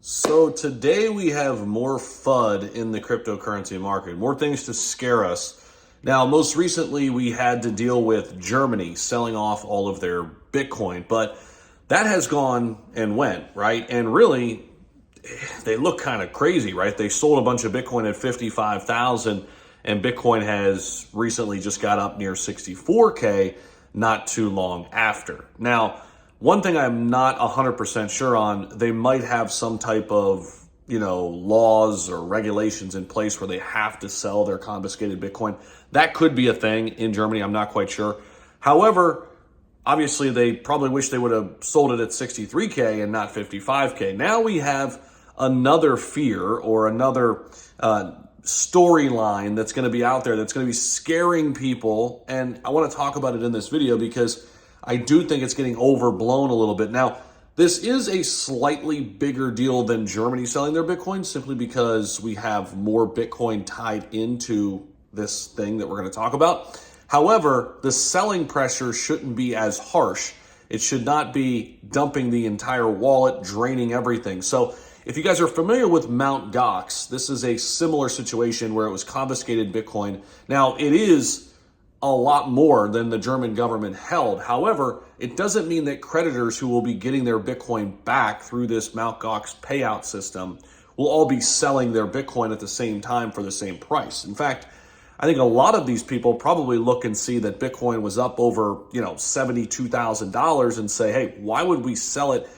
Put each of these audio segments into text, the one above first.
So today we have more FUD in the cryptocurrency market, more things to scare us. Now, most recently we had to deal with Germany selling off all of their Bitcoin, but that has gone and went, right? And really, they look kind of crazy, right? They sold a bunch of Bitcoin at 55,000 and Bitcoin has recently just got up near 64K not too long after. Now, one thing I'm not 100% sure on, they might have some type of, laws or regulations in place where they have to sell their confiscated Bitcoin. That could be a thing in Germany. I'm not quite sure. However, obviously they probably wish they would have sold it at 63K and not 55K. Now we have another fear or another storyline that's going to be out there that's going to be scaring people. And I want to talk about it in this video because I do think it's getting overblown a little bit. Now, this is a slightly bigger deal than Germany selling their Bitcoin simply because we have more Bitcoin tied into this thing that we're going to talk about. However, the selling pressure shouldn't be as harsh. It should not be dumping the entire wallet, draining everything. So if you guys are familiar with Mt. Gox, this is a similar situation where it was confiscated Bitcoin. Now, it is a lot more than the German government held. However, it doesn't mean that creditors who will be getting their Bitcoin back through this Mt. Gox payout system will all be selling their Bitcoin at the same time for the same price. In fact, I think a lot of these people probably look and see that Bitcoin was up over, $72,000 and say, hey, why would we sell it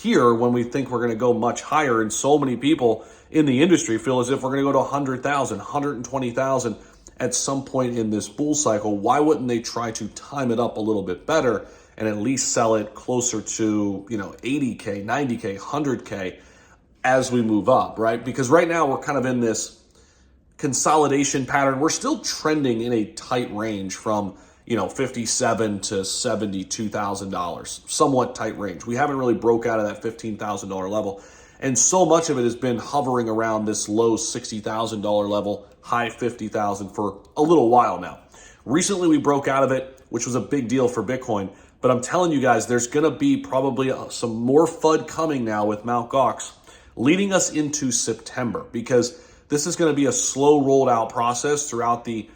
here when we think we're going to go much higher? And so many people in the industry feel as if we're going to go to 100,000, 120,000 at some point in this bull cycle. Why wouldn't they try to time it up a little bit better and at least sell it closer to, 80K, 90K, 100K as we move up, right? Because right now we're kind of in this consolidation pattern. We're still trending in a tight range from, $57,000 to $72,000, somewhat tight range. We haven't really broke out of that $15,000 level. And so much of it has been hovering around this low $60,000 level, high $50,000 for a little while now. Recently, we broke out of it, which was a big deal for Bitcoin. But I'm telling you guys, there's going to be probably some more FUD coming now with Mt. Gox, leading us into September, because this is going to be a slow rolled out process throughout the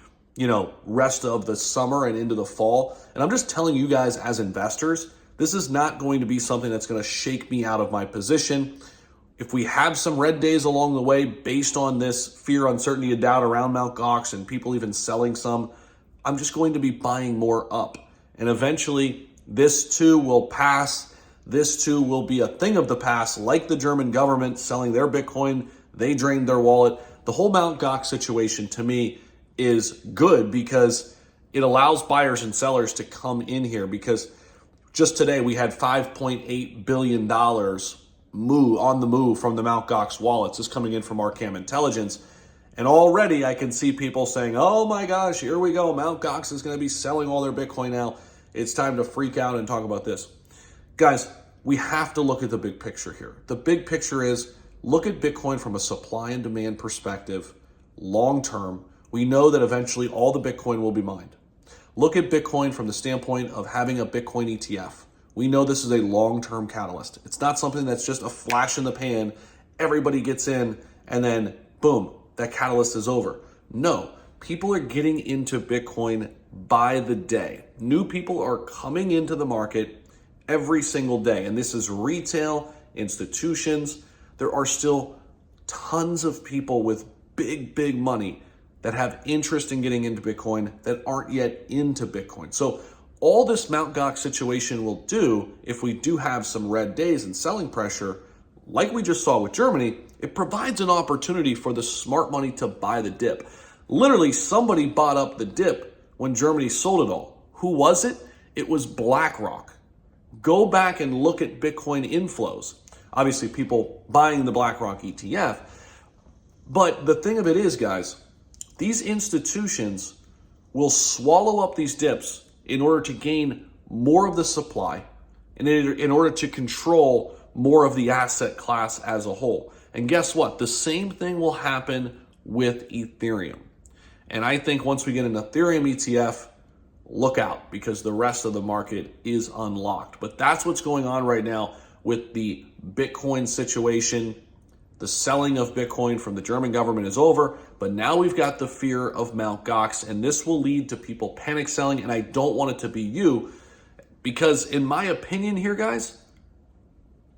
rest of the summer and into the fall. And I'm just telling you guys as investors, this is not going to be something that's going to shake me out of my position. If we have some red days along the way based on this fear, uncertainty, and doubt around Mt. Gox and people even selling some, I'm just going to be buying more up. And eventually this too will pass. This too will be a thing of the past, like the German government selling their Bitcoin. They drained their wallet. The whole Mt. Gox situation to me is good because it allows buyers and sellers to come in here, because just today we had $5.8 billion on the move from the Mt. Gox wallets. This is coming in from Arcam Intelligence. And already I can see people saying, oh my gosh, here we go. Mt. Gox is going to be selling all their Bitcoin now. It's time to freak out and talk about this. Guys, we have to look at the big picture here. The big picture is look at Bitcoin from a supply and demand perspective, long term. We know that eventually all the Bitcoin will be mined. Look at Bitcoin from the standpoint of having a Bitcoin ETF. We know this is a long-term catalyst. It's not something that's just a flash in the pan. Everybody gets in and then boom, that catalyst is over. No, people are getting into Bitcoin by the day. New people are coming into the market every single day. And this is retail, institutions. There are still tons of people with big money that have interest in getting into Bitcoin that aren't yet into Bitcoin. So all this Mt. Gox situation will do, if we do have some red days and selling pressure, like we just saw with Germany, it provides an opportunity for the smart money to buy the dip. Literally, somebody bought up the dip when Germany sold it all. Who was it? It was BlackRock. Go back and look at Bitcoin inflows. Obviously, people buying the BlackRock ETF. But the thing of it is, guys, these institutions will swallow up these dips in order to gain more of the supply and in order to control more of the asset class as a whole. And guess what? The same thing will happen with Ethereum. And I think once we get an Ethereum ETF, look out, because the rest of the market is unlocked. But that's what's going on right now with the Bitcoin situation. The selling of Bitcoin from the German government is over, but now we've got the fear of Mt. Gox, and this will lead to people panic selling, and I don't want it to be you, because in my opinion here, guys,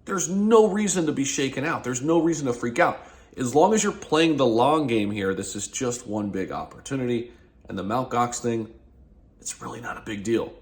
there's no reason to be shaken out. There's no reason to freak out. As long as you're playing the long game here, this is just one big opportunity, and the Mt. Gox thing, it's really not a big deal.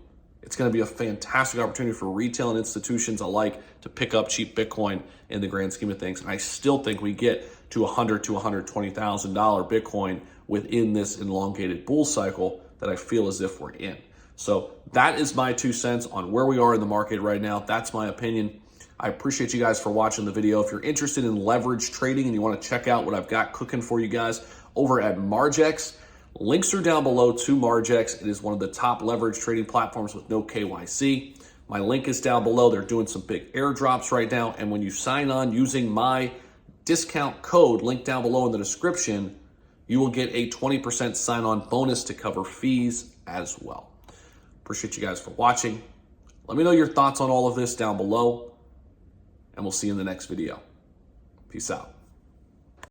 It's going to be a fantastic opportunity for retail and institutions alike to pick up cheap Bitcoin in the grand scheme of things. And I still think we get to $100,000 to $120,000 Bitcoin within this elongated bull cycle that I feel as if we're in. So that is my 2 cents on where we are in the market right now. That's my opinion. I appreciate you guys for watching the video. If you're interested in leverage trading and you want to check out what I've got cooking for you guys over at Margex, links are down below to Margex. It is one of the top leverage trading platforms with no KYC. My link is down below. They're doing some big airdrops right now. And when you sign on using my discount code linked down below in the description, you will get a 20% sign-on bonus to cover fees as well. Appreciate you guys for watching. Let me know your thoughts on all of this down below, and we'll see you in the next video. Peace out.